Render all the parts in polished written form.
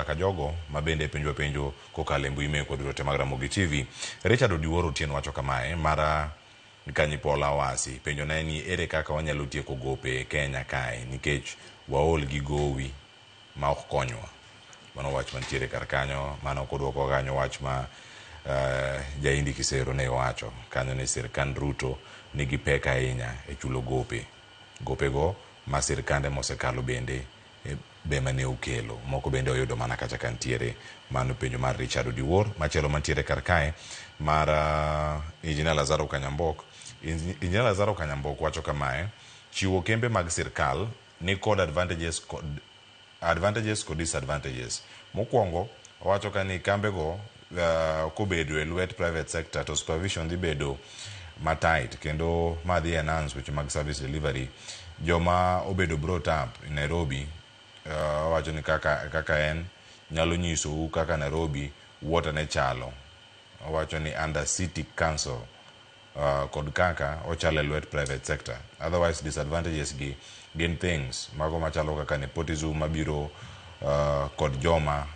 nyaka jogo mabende penjo kokale mbui me kod rote mag Ramogi TV. Richard Odiwuor Otieno wacho kamae mara Kanyipola wasi penjo na ni ere kaka wanyalo tieko gope Kenya kae nikech waol gi gowi ma ok konywa. Mano wach mantiere kar kanyo, mano kodwoko kanyo wach ma Jaindi Kisero ne wacho kanyo ni sirkand Ruto nigi pek ahinya e chulo gope go ma sirkande mosekalo bende be mane okelo moko bende oyudo mana kacha kantiere. Mano penjo mar Richard Odiwuor. Machielo mantiere kar kae mar Injinia Lazaro Kanyambok. Injinia Lazaro Kanyambok wacho kamae: chiwo kembe mag sirkal ni kod advantages kod disadvantages. Mokwongo wacho kani kambe go kobedo e lwet private sector to supervision dhi bedo matight kendo madhi enhance which mag service delivery. Joma obedo brought up in Nairobi wacho ni kaka en nyalo nyiso kaka Nairobi water ne chalo. Wacho ni under city council kod kaka ochalo lwet private sector. Otherwise disadvantages gi gin things mago machalo kaka nepotism mabiro kod joma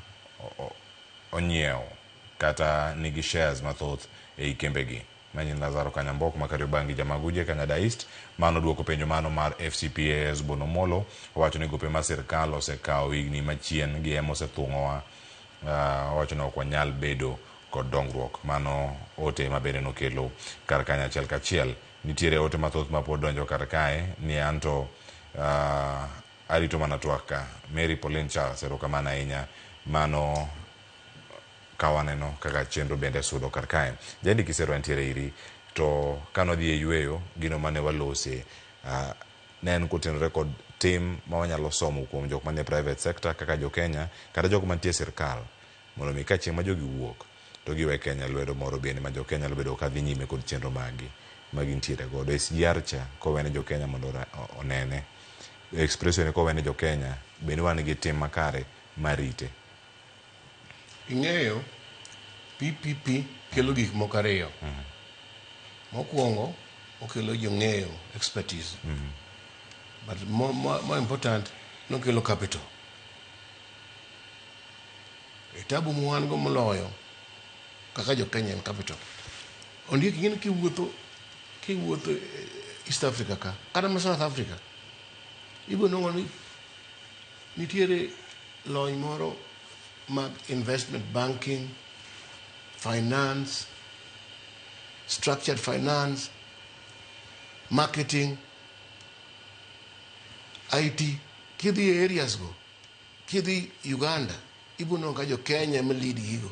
onyiewo kata nigi shares mathoth e kembe gi. Manyin Lazaro Kanyambok Makariobangi Jamaguje Canada East. Mano duoko penjo mano mar FCPAS Bonomolo. Wacho ni gope ma sirkal osekawo higni machien gi emo osethung'owa. Wacho ni ok wanyal bedo kod dongruok. Mano ote mabende nokelo kar kanya achiel kachiel. Nitiere ote mathoth mapod donjo kar kae ni anto arito mana twak ka. Mary Pauline Charles erokamano ahinya. Mano kawaneno kaka chenro bende sudo kar kae. Jaindi Kisero antiere iri to kanodhi e yweyo gino mane walose ne en kotenore kod tim ma wanyalo somo kuom jok manie private sector kaka jo Kenya kata jok mantie sirkal mondo mi ka chieng' ma jogi wuok to giwe Kenya lwedo moro bende ma jo Kenya bedo ka dhi nyime kod chenro magintiere godo. SGR cha kowene jo Kenya mondo onene. Expression kowene jo Kenya bende wan gi tim makare marite. Ing'eyo PPP kelo gik moko ariyo. Mokwongo okelo jong'eyo expertise. But more important, nokelo capital. Tabu mwan go moloyo kaka jo Kenya en capital. Ondiek ng'en kiwuotho East Africa ka kata ma South Africa ibo nongo ni nitiere lony moro mag investment banking, finance, structured finance, marketing, IT. Kidhi areas go, kidhi Uganda, ibo nongo ka jo Kenya ma lead gigo.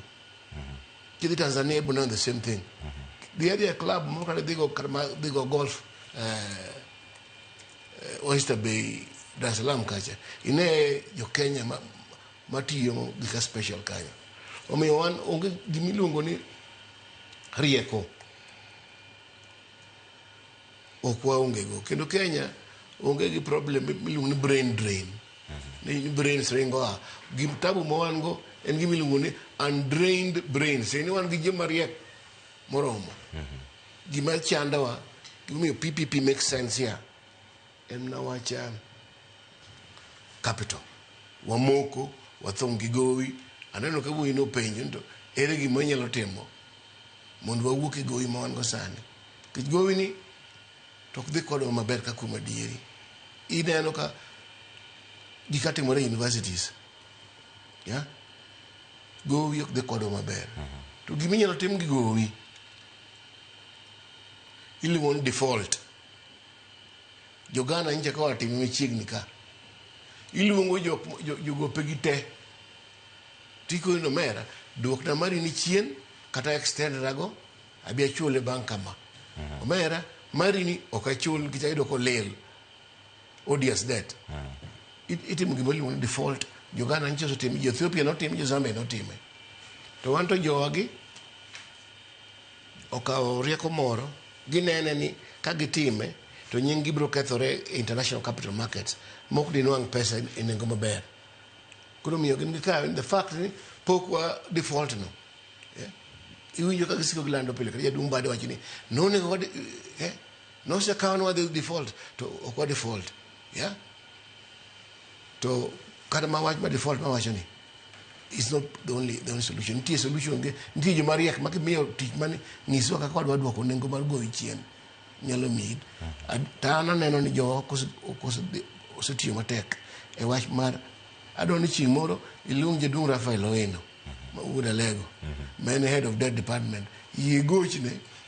Kidhi Tanzania ibo nongo the same thing. The area club mo kada digo golf Oyster Bay, Dar es Salaam kacha. Ine jo Kenya matiyo gika special kanyo. Omiyo wan onge gimiluongo ni rieko ok waonge go. Kendo Kenya onge gi problem miluongo ni brain drain. Ni brains ringo gimtabu mo wan go en gimiluongo ni undrained brains. Ni wan gi joma riek moromo. Gima chandawa gimiyo PPP makes sense here. En na wacha capital. Wamoko wathong gi gowi. Aneno ka wuoyi no penjo to ere gima nyalo timo mondo wawuok e gowi ma wan go sani. Kech gowi ni tok dhi kodwa maber ka kuma dieri. Ineno ka gika timore universities. Ya? Gowi ok dhi kodwa maber. To gima nyalo tim gi gowi iluongo ni default. Jogana nje ka watimo machiegni ka. Iluongo jogope gi te. Tiko ino mera, duokna mari ni chien, kata extend rago, abia chule bang kama. Omera, mari ni okachul kita ido ko lel. Odious debt. Itimu gimoli wani default, jogana nche so timi, Ethiopia no timi, Zambia no timi. To wanto joagi, okao rieko moro, ginene ni kagitime, to nyingi bro kethore international capital markets, mok dinuang pesa inengo maber. Kuro miyo gin gikaw in the fact ni pokwa default no. Iwinjo ka gisiko gilando pile kaya dumbade wachini no nego wadi no se kawan wadi default to okwa default to kada ma wach ma default ma wachoni it's not the only solution. Nitie solution ge nitie jo mariek ma kimiyo tich mane nyiso kaka wadwa duoko nengo mar goyo chien nyalo mid. Ta aneno ni jo osetiyo matek e wach mar adoni chieng' moro iluong Jaduong' Rafael Owino ma wuod Alego, ma en head of that department, yie gochne